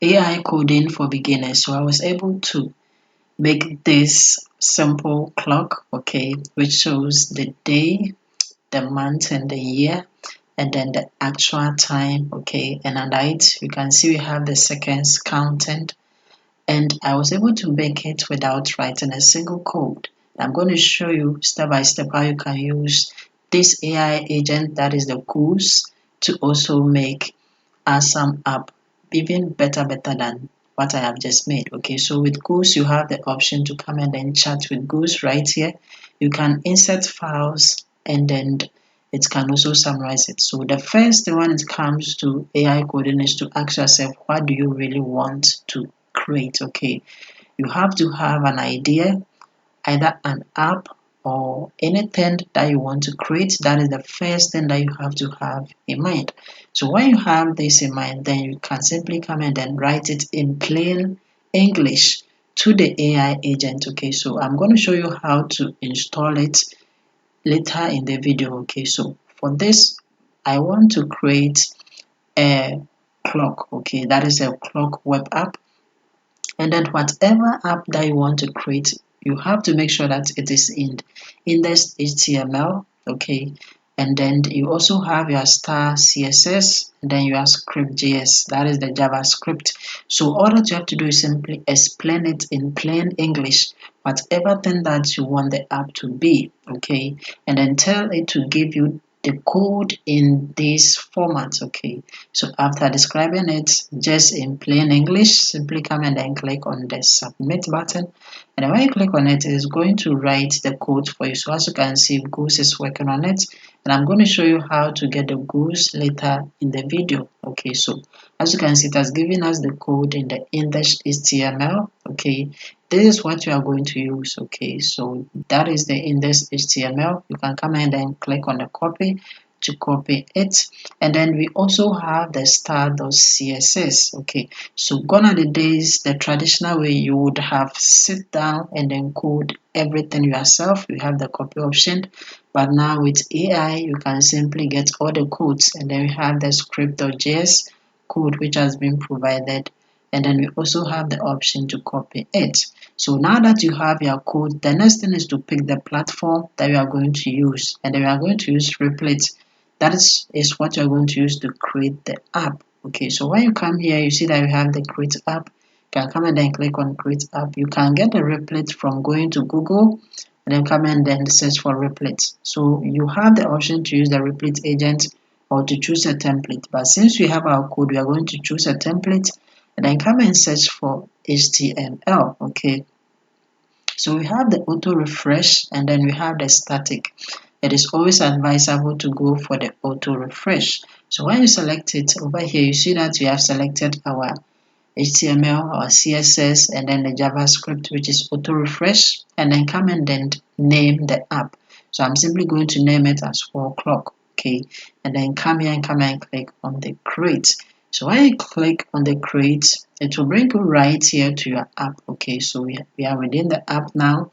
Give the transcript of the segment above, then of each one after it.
AI coding for beginners. So I was able to make this simple clock, okay, which shows the day, the month, and the year, and then the actual time, okay. And under it, you can see we have the seconds counted. And I was able to make it without writing a single code. I'm going to show you step by step how you can use this AI agent, that is the Goose, to also make awesome app even better than what I have just made. Okay, so with Goose, you have the option to come and then chat with Goose right here. You can insert files and then it can also summarize it. So the first thing when it comes to AI coding is to ask yourself, what do you really want to create? Okay, you have to have an idea, either an app or anything that you want to create. That is the first thing that you have to have in mind. So when you have this in mind, then you can simply come and then write it in plain English to the AI agent. Okay, so I'm going to show you how to install it later in the video. Okay, so for this, I want to create a clock. Okay, that is a clock web app. And then whatever app that you want to create, you have to make sure that it is in index HTML, okay. And then you also have your star CSS, and then your script JS, that is the JavaScript. So all that you have to do is simply explain it in plain English, whatever thing that you want the app to be, okay, and then tell it to give you the code in this format, okay. So after describing it just in plain English, simply come and then click on the submit button. And then when you click on it, it is going to write the code for you. So as you can see, Goose is working on it. And I'm going to show you how to get the Goose later in the video. Okay, so as you can see, it has given us the code in the index HTML. Okay, this is what you are going to use. Okay, so that is the index HTML. You can come and then click on the copy to copy it, and then we also have the star.css. Okay, so gone are the days the traditional way you would have sit down and then code everything yourself. You have the copy option, but now with AI you can simply get all the codes, and then we have the script.js code which has been provided, and then we also have the option to copy it. So now that you have your code, the next thing is to pick the platform that you are going to use, and then we are going to use Replit. That is what you're going to use to create the app. Okay, so when you come here, you see that you have the create app. You can come and then click on create app. You can get the Replit from going to Google and then come and then search for Replit. So you have the option to use the Replit agent or to choose a template. But since we have our code, we are going to choose a template and then come and search for HTML. Okay, so we have the auto refresh and then we have the static. It is always advisable to go for the auto refresh. So when you select it over here, you see that we have selected our HTML, our CSS, and then the JavaScript, which is auto refresh, and then come and then name the app. So I'm simply going to name it as 4 o'clock. Okay, and then come here and come and click on the create. So when you click on the create, it will bring you right here to your app. Okay, so we are within the app now,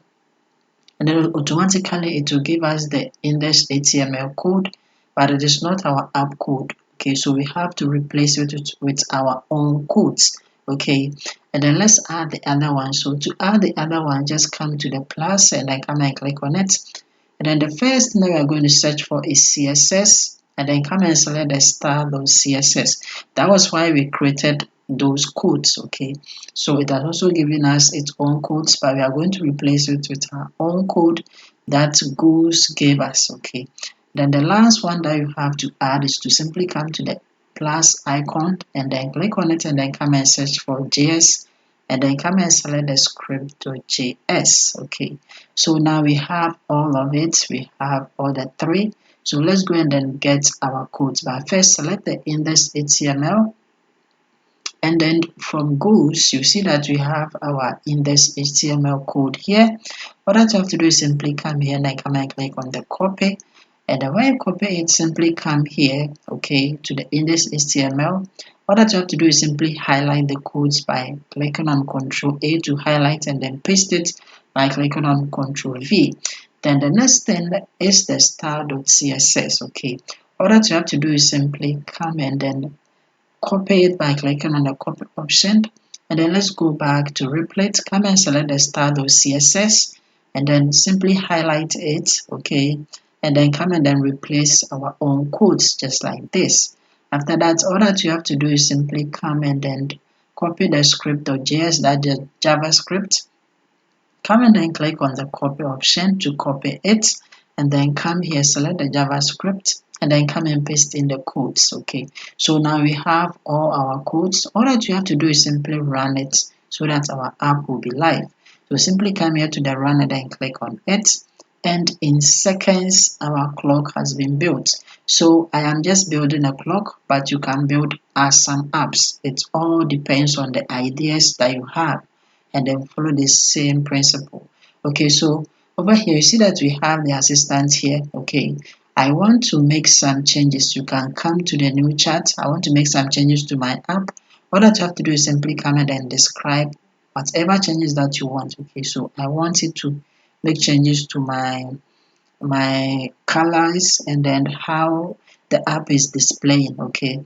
and then automatically it will give us the index HTML code, but it is not our app code. Okay, so we have to replace it with our own codes. Okay, and then let's add the other one. So to add the other one, just come to the plus and then come and click on it. And then the first thing that we are going to search for is CSS, and then come and select the star.css. That was why we created those codes. Okay, so it has also given us its own codes, but we are going to replace it with our own code that Goose gave us. Okay, then the last one that you have to add is to simply come to the plus icon and then click on it and then come and search for JS, and then come and select the script.js. Okay, so now we have all of it. We have all the three. So let's go and then get our codes. But first, select the index HTML, and then from Goose, you see that we have our index HTML code here. What that you have to do is simply come here and then come and click on the copy. And then when you copy it, simply come here, okay, to the index HTML. What that you have to do is simply highlight the codes by clicking on Ctrl A to highlight, and then paste it by clicking on Ctrl V. Then the next thing is the style.css. Okay, all that you have to do is simply come and then copy it by clicking on the copy option. And then let's go back to Replit. Come and select the style of CSS and then simply highlight it, okay? And then come and then replace our own codes just like this. After that, all that you have to do is simply come and then copy the script.js, that's the JavaScript. Come and then click on the copy option to copy it, and then come here, select the JavaScript, and then come and paste in the codes. Okay, so now we have all our codes. All that you have to do is simply run it so that our app will be live. So simply come here to the run and then click on it, and in seconds our clock has been built. So I am just building a clock, but you can build some apps. It all depends on the ideas that you have, and then follow the same principle. Okay, so over here you see that we have the assistant here. Okay, I want to make some changes. You can come to the new chat. I want to make some changes to my app. All that you have to do is simply come and then describe whatever changes that you want. Okay, so I want it to make changes to my colors and then how the app is displaying. Okay,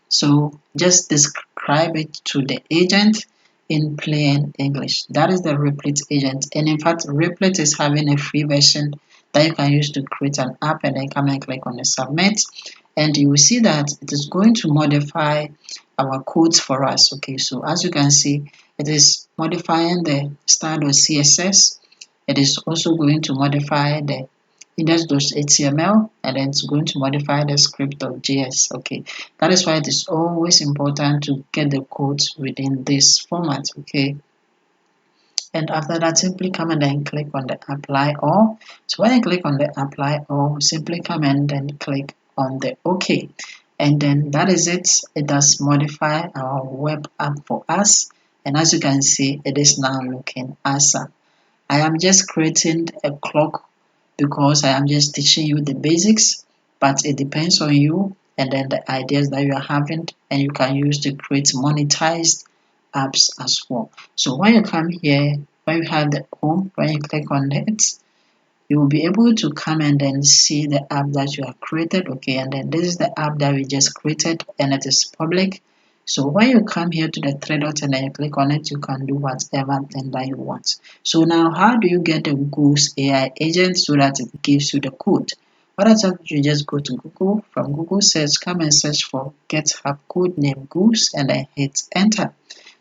so just describe it to the agent in plain English. That is the Replit agent. And in fact, Replit is having a free version that you can use to create an app, and then come and click on the submit. And you will see that it is going to modify our codes for us. Okay, so as you can see, it is modifying the style of CSS. It is also going to modify the index.html, and then it's going to modify the script.js. Okay, that is why it is always important to get the codes within this format. Okay, and after that, simply come and then click on the apply all. So when you click on the apply all, simply come and then click on the OK, and then that is it. It does modify our web app for us, and as you can see, it is now looking awesome. I am just creating a clock because I am just teaching you the basics, but it depends on you and then the ideas that you are having, and you can use to create monetized apps as well. So when you come here, when you have the home, when you click on it, you will be able to come and then see the app that you have created. Okay, and then this is the app that we just created and it is public. So when you come here to the three dots and then you click on it, you can do whatever thing that you want. So now how do you get the Goose AI agent so that it gives you the code? What I tell you, just go to Google. From Google search, come and search for GitHub code name Goose and then hit enter.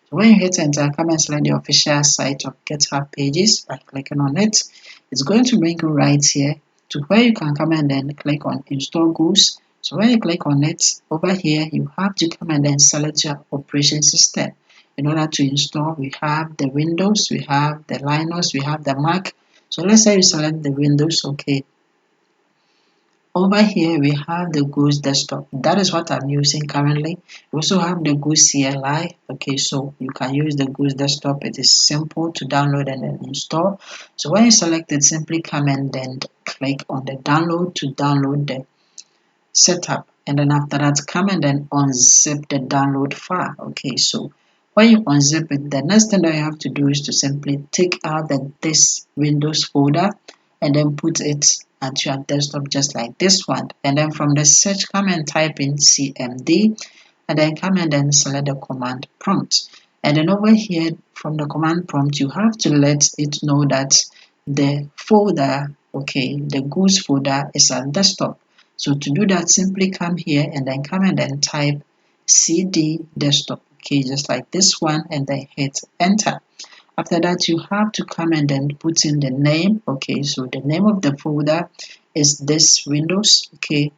So when you hit enter, come and select the official site of GitHub pages by clicking on it. It's going to bring you right here to where you can come and then click on install Goose. So when you click on it, over here you have to come and then select your operation system. In order to install, we have the Windows, we have the Linux, we have the Mac. So let's say you select the Windows. Okay, over here we have the Goose desktop. That is what I'm using currently. We also have the Goose CLI. Okay, so you can use the Goose desktop. It is simple to download and then install. So when you select it, simply come and then click on the download to download the setup, and then after that come and then unzip the download file. Okay, so when you unzip it, the next thing that you have to do is to simply take out this Windows folder and then put it at your desktop just like this one, and then from the search come and type in cmd, and then come and then select the command prompt, and then over here from the command prompt you have to let it know that the folder, okay, the Goose folder is at desktop. So to do that, simply come here and then come and then type cd desktop, okay, just like this one, and then hit enter. After that, you have to come and then put in the name. Okay, so the name of the folder is this Windows, okay,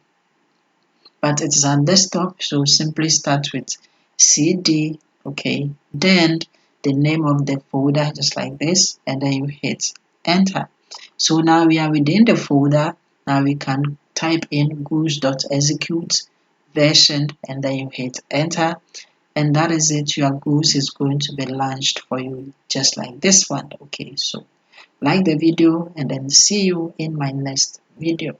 but it is on desktop, so simply start with cd, okay, then the name of the folder just like this, and then you hit enter. So now we are within the folder. Now we can type in goose.execute version, and then you hit enter, and that is it. Your Goose is going to be launched for you just like this one. Okay, so like the video and then see you in my next video.